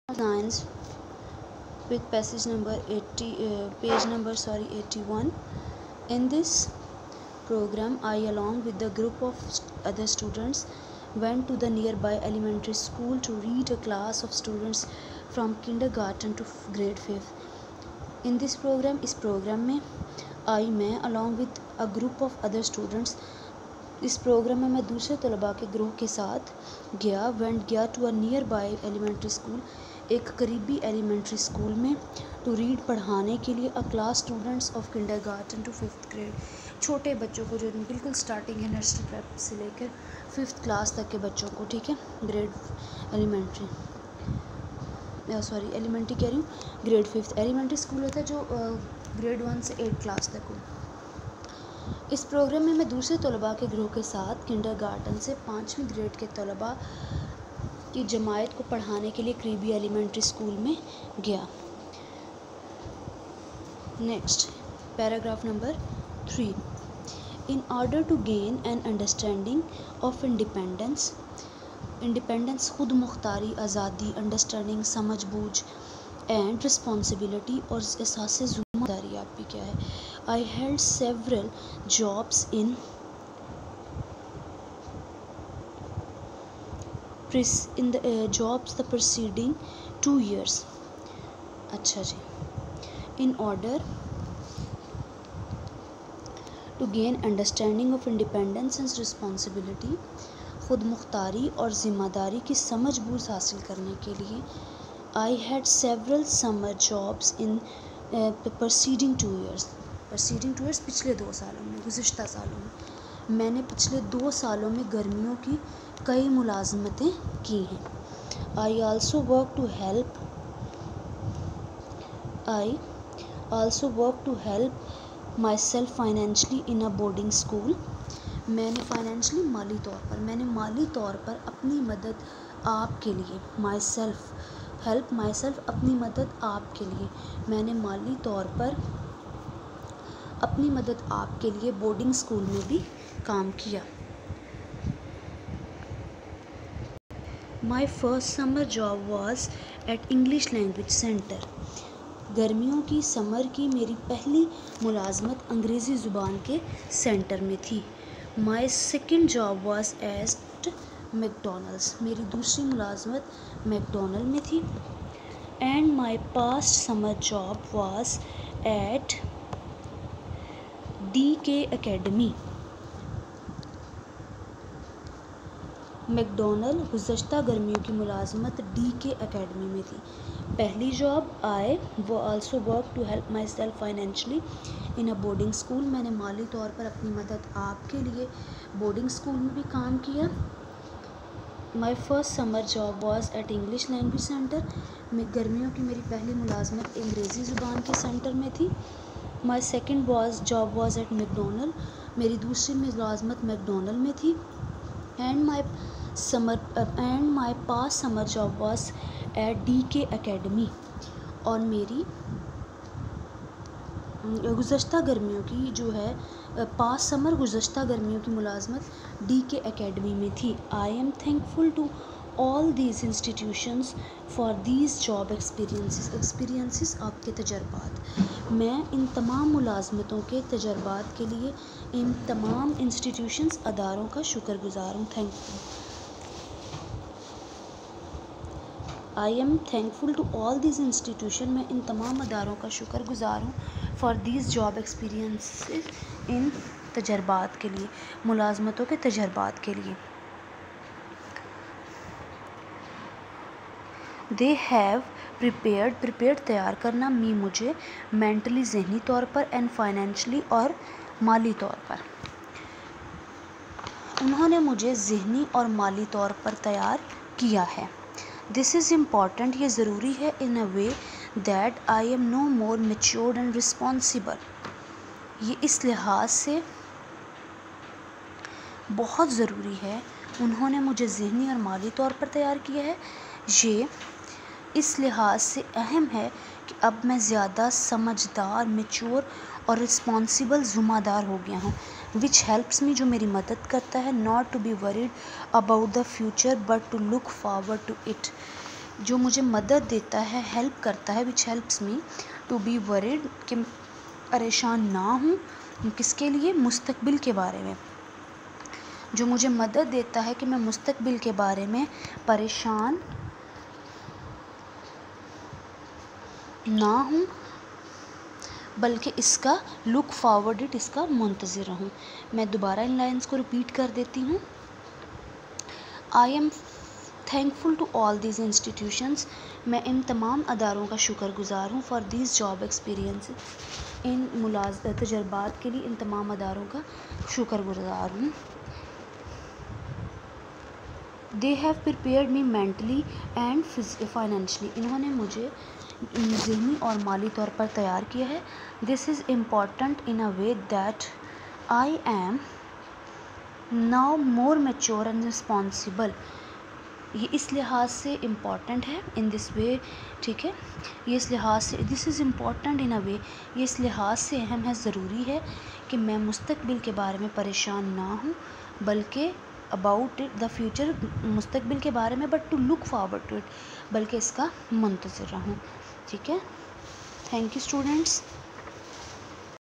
Science with page number 81. In this program, I along with the group of other students went to the nearby elementary school to read a class of students from kindergarten to grade 5th. In this program, इस program में मैं along with a group of other students, इस program में मैं दूसरे तलबा के group के साथ गया to a nearby elementary school, एक करीबी एलिमेंट्री स्कूल में, टू रीड पढ़ाने के लिए a class students of kindergarten to 5th grade, छोटे बच्चों को जो बिल्कुल स्टार्टिंग है नर्सरी प्रेप से लेकर 5th क्लास तक के बच्चों को, ठीक है, ग्रेड एलिमेंट्री कह रही हूँ, ग्रेड 5th एलिमेंट्री स्कूल होता है जो ग्रेड 1 से 8 क्लास तक हो। इस प्रोग्राम में मैं दूसरे तलबा के ग्रुप के साथ किंडरगार्टन से 5वीं ग्रेड के तलबा की जमायत को पढ़ाने के लिए करीबी एलिमेंट्री स्कूल में गया। Next paragraph number 3। In order to gain an understanding of independence, खुद मुख्तारी, आज़ादी, अंडरस्टैंडिंग, समझ बूझ, एंड रिस्पॉन्सिबिलिटी और एहसास ज़िम्मेदारी आपकी क्या है। I held several jobs in the preceding 2 years। अच्छा जी। In order to gain understanding of independence and responsibility, खुद मुख्तारी और ज़िम्मेदारी की समझ बूझ हासिल करने के लिए, I had several summer jobs in preceding 2 years। Preceding 2 years पिछले 2 सालों में, गुज़िश्ता सालों में, मैंने पिछले 2 सालों में गर्मियों की कई मुलाजमतें की हैं। I also work to help myself financially in a boarding school. मैंने माली तौर पर अपनी मदद आपके लिए, हेल्प माई सेल्फ अपनी मदद आपके लिए, मैंने माली तौर पर अपनी मदद आपके लिए बोर्डिंग स्कूल में भी काम किया। My first summer job was eight English language centre. गर्मियों की समर की मेरी पहली मुलाजमत अंग्रेज़ी ज़ुबान के सेंटर में थी। My second job was at McDonald's, मेरी दूसरी मुलाजमत मैकडोनल्ड में थी। And my past summer job was at DK academy. McDonald गुज़श्ता गर्मियों की मुलाजमत DK एकेडमी में थी। पहली जॉब आई वो also work to help myself financially in a boarding school, मैंने माली तौर पर अपनी मदद आपके लिए बोर्डिंग स्कूल में भी काम किया। My first summer job was eight English language centre, गर्मियों की मेरी पहली मुलाजमत अंग्रेज़ी ज़ुबान के सेंटर में थी। My second job was eight McDonald, मेरी दूसरी मुलाजमत मैकडोनल्ड में थी। And my past summer job was at DK academy, और मेरी गुज़श्ता गर्मियों की जो है गुज़श्ता गर्मियों की मुलाजमत DK एकेडमी में थी। I am thankful to all these institutions for these job experiences आपके तजर्बात, मैं इन तमाम मुलाजमतों के तजर्बात के लिए इन तमाम इंस्टीट्यूशंस अदारों का शुक्रगुज़ार हूँ। Thankful, I am thankful to all these institution, मैं इन तमाम अदारों का शुक्रगुज़ार हूँ, फॉर दीज जॉब एक्सपीरियंसेस, इन तजर्बात के लिए, मुलाजमतों के तजर्बात के लिए। दे हैव प्रिपेयर्ड तैयार करना, मी मुझे, मेंटली ज़हनी तौर पर, एंड फाइनेंशली और माली तौर पर, उन्होंने मुझे ज़हनी और माली तौर पर तैयार किया है। दिस इज़ इम्पॉर्टेंट, ये ज़रूरी है, in a way that I am no more matured and responsible, ये इस लिहाज से बहुत ज़रूरी है, उन्होंने मुझे ज़हनी और माली तौर पर तैयार किया है, ये इस लिहाज से अहम है कि अब मैं ज़्यादा समझदार, मैच्योर और रिस्पॉन्सिबल ज़िम्मेदार हो गया हूँ, विच हेल्प्स मी, जो मेरी मदद करता है, not to be worried about the future but to look forward to it, जो मुझे मदद देता है, हेल्प करता है, which helps me to be worried, कि परेशान ना हूँ। किसके लिए? मुस्तकबिल के बारे में। जो मुझे मदद देता है कि मैं मुस्तकबिल के बारे में परेशान ना हूँ, बल्कि इसका लुक फॉरवर्ड इट, इसका मुंतज़िर रहूँ। मैं दोबारा इन लाइन्स को रिपीट कर देती हूँ। I am thankful to all these institutions, मैं इन तमाम अदारों का शुक्रगुज़ार हूँ। फॉर दिस जॉब एक्सपीरियंस, इन तजर्बात के लिए इन तमाम अदारों का शुक्रगुज़ार हूँ। They have prepared me mentally and financially, इन्होंने मुझे ज़हनी और माली तौर पर तैयार किया है। This is important in a way that I M now more mature and responsible, ये इस लिहाज से इम्पॉर्टेंट है। इन दिस वे, ठीक है, ये इस लिहाज से, this is important in a वे, ये इस लिहाज से अहम है, ज़रूरी है कि मैं मुस्तकबिल के बारे में परेशान ना हूँ, बल्कि अबाउट इट द फ्यूचर, मुस्तकबिल के बारे में, but to look forward to it, बल्कि इसका मुंतज़िर रहूँ। ठीक है, थैंक यू स्टूडेंट्स।